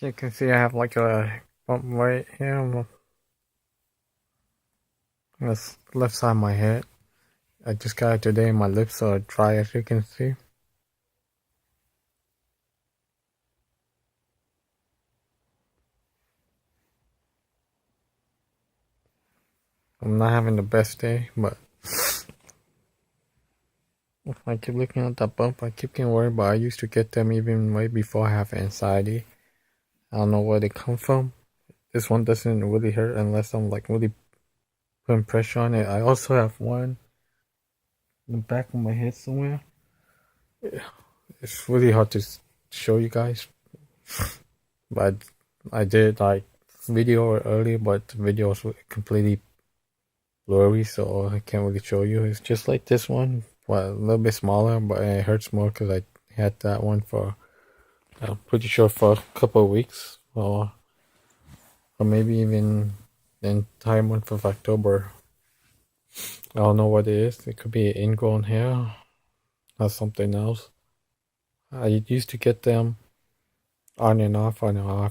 You can see I have like a bump right here on the left side of my head. I just got it today and my lips are dry, as you can see. I'm not having the best day, but if I keep looking at that bump, I keep getting worried, but I used to get them even way before I have anxiety. I don't know where they come from. This one doesn't really hurt unless I'm like really putting pressure on it. I also have one in the back of my head somewhere. It's really hard to show you guys, but I did like video earlier, but the video was completely blurry, so I can't really show you. It's just like this one, well, a little bit smaller, but it hurts more because I had that one for, I'm pretty sure, for a couple of weeks, or maybe even the entire month of October. I don't know what it is. It could be ingrown hair or something else. I used to get them on and off,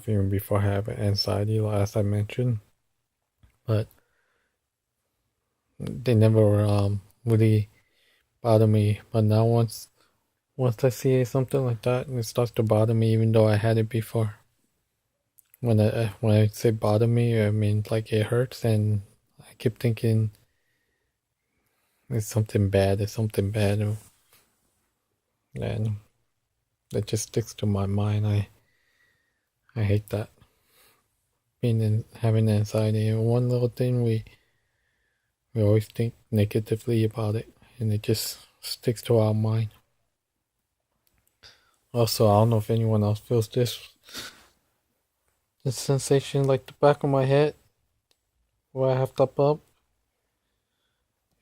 even before I have anxiety, as I mentioned, but they never really bother me. But now once I see something like that, it starts to bother me, even though I had it before. When I say bother me, I mean like it hurts, and I keep thinking it's something bad. It's something bad, and it just sticks to my mind. I hate that, having anxiety. And one little thing we always think negatively about it, and it just sticks to our mind. Also, I don't know if anyone else feels this sensation like the back of my head where I have that bump.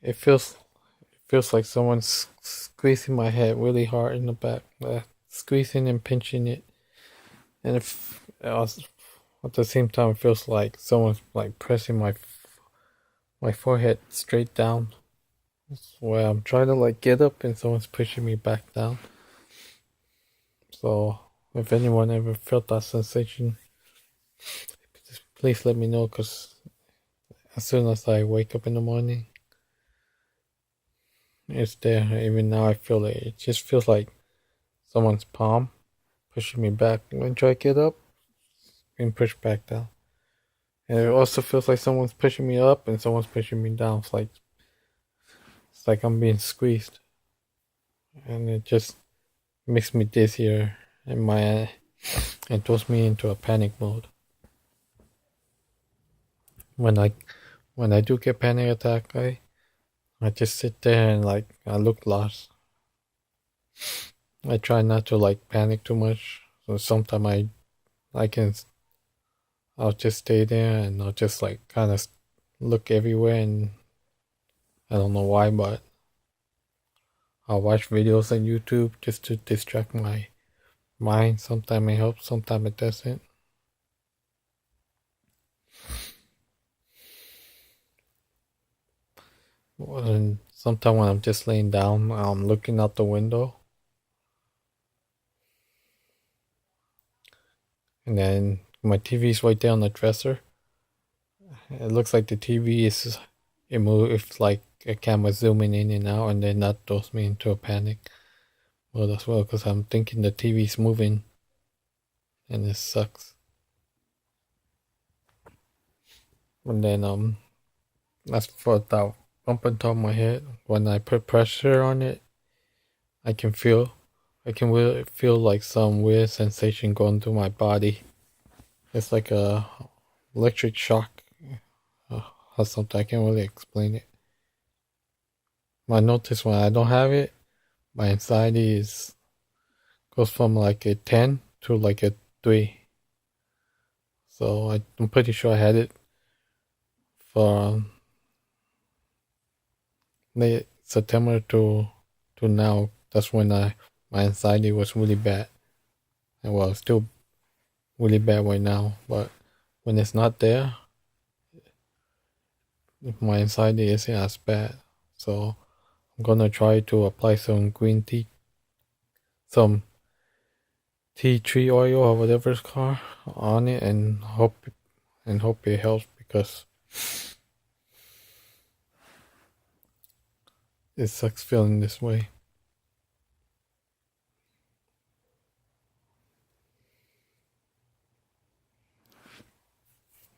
It feels like someone's squeezing my head really hard in the back, squeezing and pinching it, and if at the same time it feels like someone's like pressing my forehead straight down. Where I'm trying to like get up and someone's pushing me back down. So if anyone ever felt that sensation, please let me know, because as soon as I wake up in the morning, it's there. Even now I feel it. It just feels like someone's palm pushing me back. When I try to get up, being pushed back down. And it also feels like someone's pushing me up and someone's pushing me down. It's like I'm being squeezed. And it just makes me dizzier, and it throws me into a panic mode. When I do get panic attack, I just sit there and like I look lost. I try not to like panic too much. So sometimes I'll just stay there and I'll just like kind of look everywhere, and I don't know why, but I'll watch videos on YouTube just to distract my mind. Sometimes it helps, sometimes it doesn't. And sometimes when I'm just laying down, I'm looking out the window, and then my TV's right there on the dresser. It looks like the TV it moves like a camera zooming in and out, and then that throws me into a panic mode as well, because I'm thinking the TV's moving, and it sucks. And then as for that bump on top of my head, when I put pressure on it, I can really feel like some weird sensation going through my body. It's like a electric shock or something. I can't really explain it. I notice when I don't have it, my anxiety goes from like a 10 to like a 3. So I'm pretty sure I had it for late September to now. That's when my anxiety was really bad. And well, it's still really bad right now. But when it's not there, my anxiety isn't as bad. So I'm gonna try to apply some green tea, some tea tree oil or whatever it's called on it, and hope it helps, because it sucks feeling this way.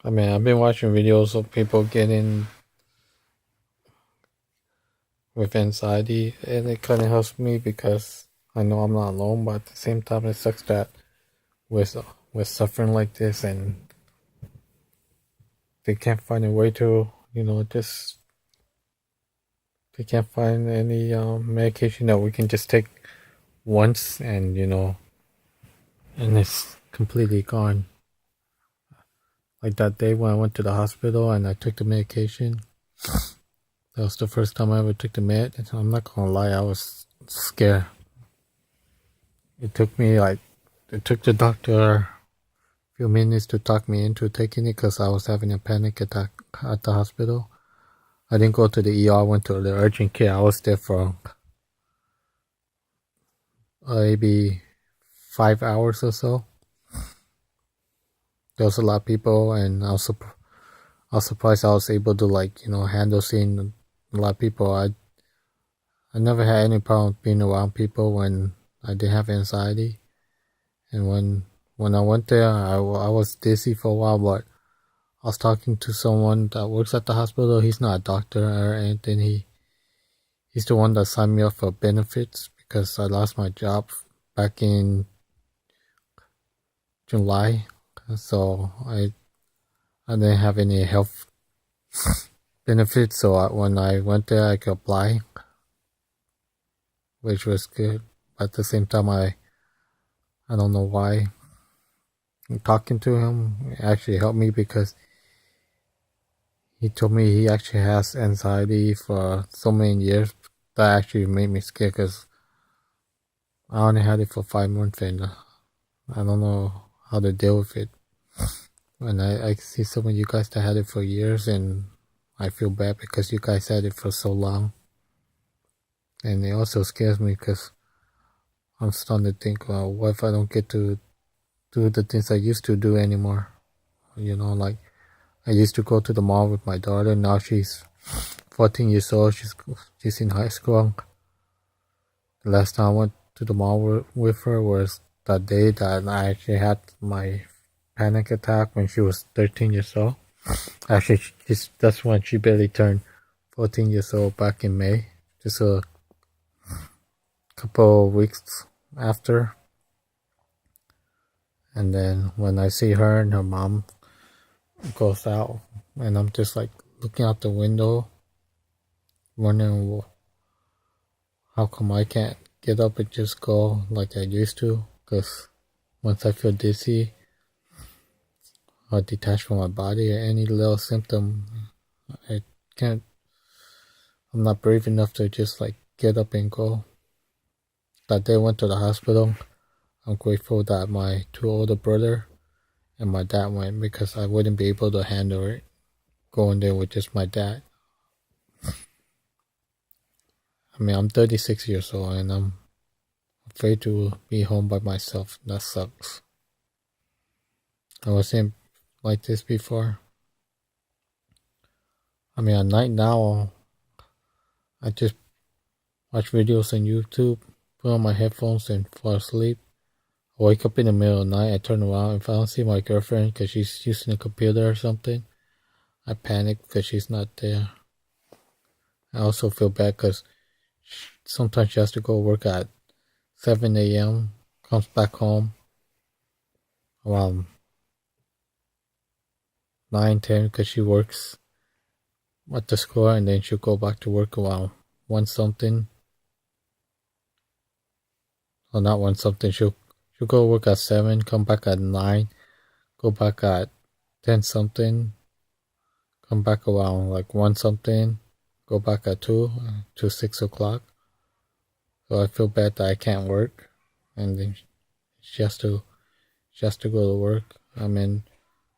I mean, I've been watching videos of people getting with anxiety, and it kind of helps me because I know I'm not alone. But at the same time, it sucks that with suffering like this, and they can't find a way to, just they can't find any medication that we can just take once, and and it's completely gone. Like that day when I went to the hospital and I took the medication, that was the first time I ever took the med. And I'm not gonna lie, I was scared. It took the doctor a few minutes to talk me into taking it, because I was having a panic attack at the hospital. I didn't go to the ER, I went to the urgent care. I was there for maybe 5 hours or so. There was a lot of people, and I was surprised I was able to handle seeing a lot of people. I never had any problem being around people when I didn't have anxiety. And when I went there, I was dizzy for a while, but I was talking to someone that works at the hospital. He's not a doctor or anything. He's the one that signed me up for benefits, because I lost my job back in July. So I didn't have any health benefits. So when I went there, I could apply, which was good. But at the same time, I don't know why. Talking to him actually helped me, because he told me he actually has anxiety for so many years. That actually made me scared, because I only had it for 5 months, and I don't know how to deal with it. And I see some of you guys that had it for years, and I feel bad because you guys had it for so long. And it also scares me, because I'm starting to think, well, what if I don't get to do the things I used to do anymore? Like I used to go to the mall with my daughter. Now she's 14 years old. She's in high school. The last time I went to the mall with her was that day that I actually had my panic attack, when she was 13 years old. Actually, that's when she barely turned 14 years old, back in May. Just a couple of weeks after. And then when I see her and her mom goes out, and I'm just like looking out the window, wondering how come I can't get up and just go like I used to. Because once I feel dizzy or detached from my body, or any little symptom, I can't, I'm not brave enough to just like get up and go. That day I went to the hospital. I'm grateful that my 2 older brother and my dad went, because I wouldn't be able to handle it going there with just my dad. I mean, I'm 36 years old, and I'm afraid to be home by myself. That sucks. I wasn't like this before. I mean, at night now, I just watch videos on YouTube, put on my headphones, and fall asleep. I wake up in the middle of the night, I turn around. If I don't see my girlfriend because she's using a computer or something, I panic because she's not there. I also feel bad because sometimes she has to go work at 7 a.m., comes back home around 9, 10, because she works at the school, and then she'll go back to work around 1 something. Or not 1 something, she'll go work at 7, come back at 9, go back at 10 something, come back around like 1 something, go back at 2 to 6 o'clock. So I feel bad that I can't work, and then she has to go to work. I mean,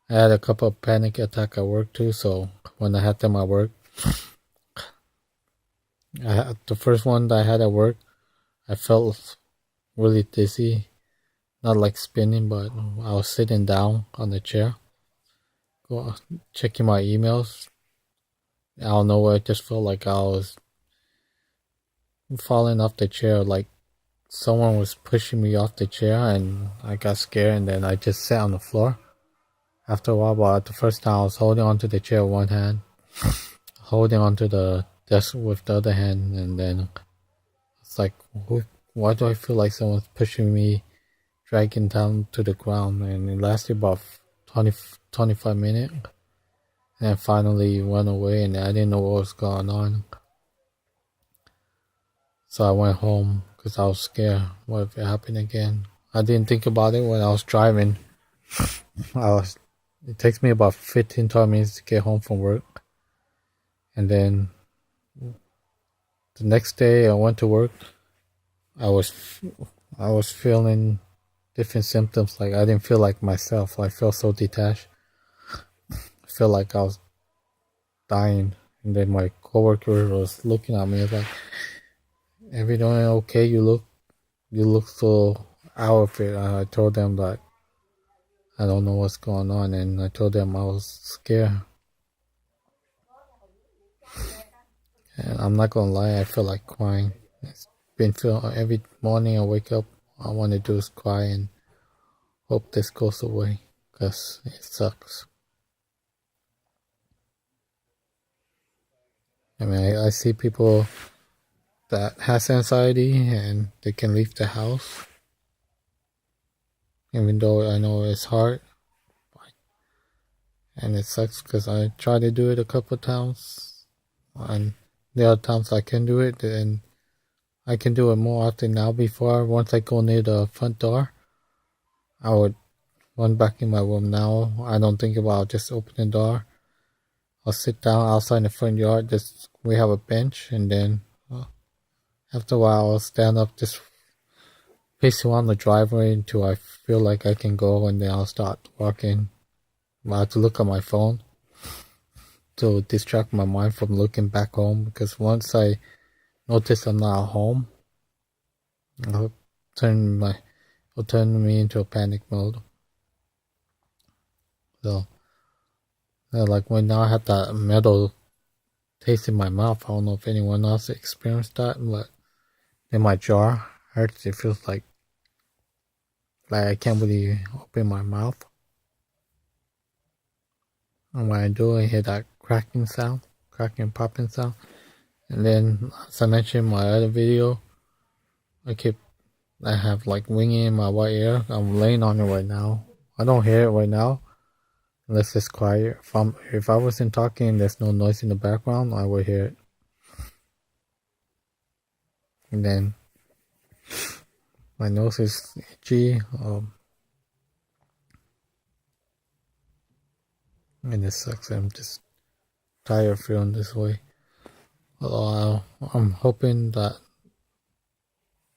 I had a couple of panic attacks at work too, so when I had them at work, the first one that I had at work, I felt really dizzy. not like spinning, but I was sitting down on the chair, checking my emails. I don't know where, it just felt like I was falling off the chair, like someone was pushing me off the chair, and I got scared, and then I just sat on the floor. After a while, but the first time I was holding onto the chair with one hand, holding onto the desk with the other hand, and then it's like, why do I feel like someone's pushing me, dragging down to the ground? And it lasted about 25 minutes, and finally went away, and I didn't know what was going on. So I went home because I was scared. What if it happened again? I didn't think about it when I was driving. It takes me about 15-20 minutes to get home from work. And then the next day I went to work. I was feeling different symptoms. Like I didn't feel like myself. I felt so detached. I felt like I was dying. And then my coworker was looking at me. Like, everything okay? You look so out of it. I told them that I don't know what's going on, and I told them I was scared. And I'm not gonna lie, I feel like crying. It's been feeling every morning I wake up, I want to do is cry and hope this goes away, because it sucks. I mean, I see people that has anxiety and they can leave the house, even though I know it's hard. And it sucks because I tried to do it a couple of times, and there are times I can do it, and I can do it more often now. Before, once I go near the front door, I would run back in my room. Now I don't think about just opening the door. I'll sit down outside in the front yard. We have a bench, and then after a while I'll stand up, just pace around the driveway until I feel like I can go, and then I'll start walking. I have to look at my phone to distract my mind from looking back home, because once I notice I'm not home, it'll turn me into a panic mode. So, like when now I have that metal taste in my mouth. I don't know if anyone else experienced that, but in my jaw hurts. It feels like I can't really open my mouth. And when I do, I hear that cracking popping sound. And then, as I mentioned in my other video, I have like ringing in my right ear. I'm laying on it right now. I don't hear it right now unless it's quiet. If I wasn't talking and there's no noise in the background, I would hear it. And then my nose is itchy. And it sucks. I'm just tired of feeling this way. Although I'm hoping that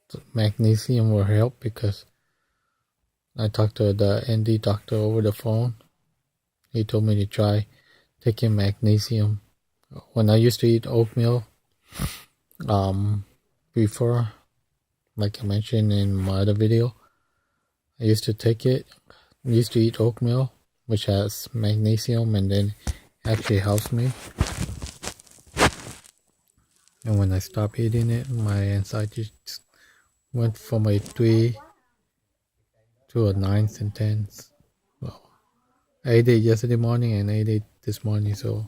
the magnesium will help, because I talked to the ND doctor over the phone. He told me to try taking magnesium. When I used to eat oatmeal, before, like I mentioned in my other video, I used to take it. I used to eat oatmeal, which has magnesium, and then it actually helps me. And when I stopped eating it, my anxiety just went from a 3 to a 9s and 10s. Well, I ate it yesterday morning and I ate it this morning, so